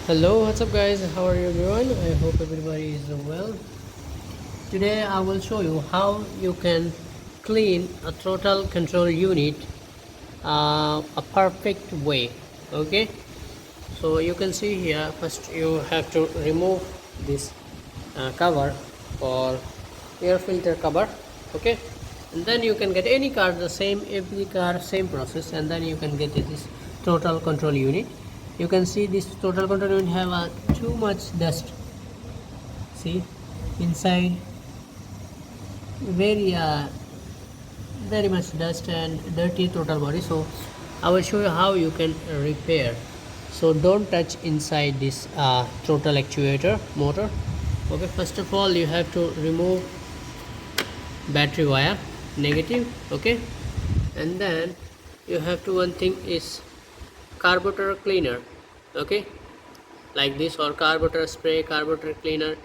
Hello, what's up guys? How are you everyone? I hope everybody is well. Today I will show you how you can clean a throttle control unit a perfect way. Okay, so you can see here, first you have to remove this cover for air filter cover. Okay, and then you can get any car, the same, every car same process, and then you can get this throttle control unit. You can see this throttle control unit have too much dust. See inside, very very much dust and dirty throttle body. So I will show you how you can repair. So don't touch inside this throttle actuator motor. Okay, first of all you have to remove battery wire negative. Okay, and then you have to, one thing is carburetor cleaner. Okay, like this, or carburetor spray, carburetor cleaner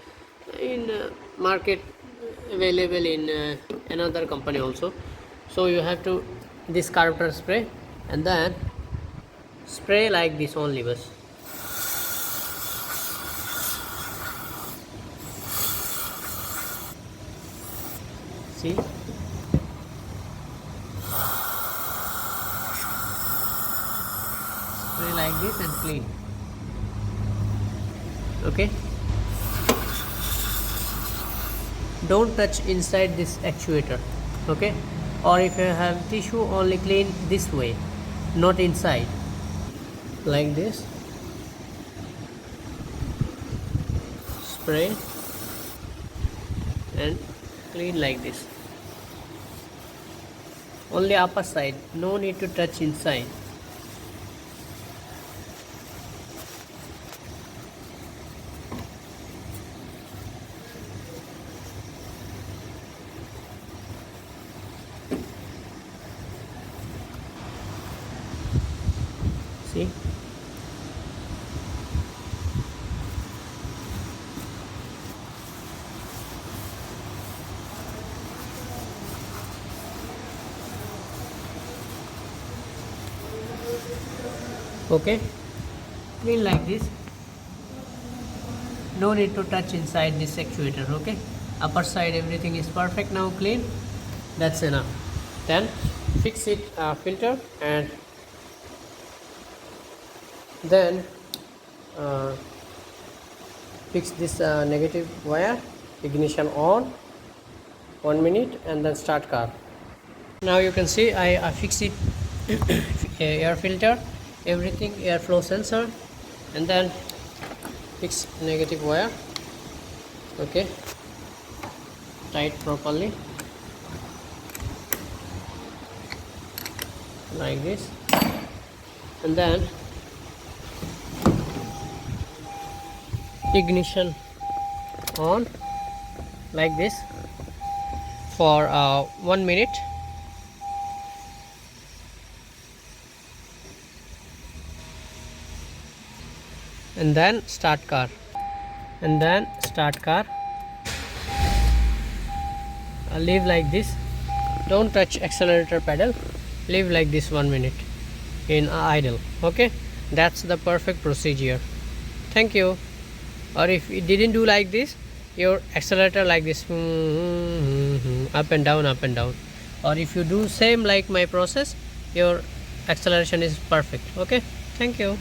in market available in another company also. So you have to this carburetor spray, and then spray like this only bus. See, spray like this and clean. Okay, don't touch inside this actuator. Okay, or if you have tissue, only clean this way, not inside, like this. Spray and clean like this, only upper side, no need to touch inside. See, okay, clean like this, no need to touch inside this actuator. Okay, upper side everything is perfect now, clean, that's enough. Then fix it filter, and then fix this negative wire, ignition on, 1 minute, and then start car. Now you can see I fix it air filter, everything, airflow sensor, and then fix negative wire. Okay, tight properly like this, and then ignition on like this for 1 minute, and then start car, and then start car. Leave like this, don't touch accelerator pedal, leave like this 1 minute in idle. Okay, that's the perfect procedure. Thank you. Or if it didn't do like this, your accelerator like this, up and down, up and down. Or if you do same like my process, your acceleration is perfect. Okay, thank you.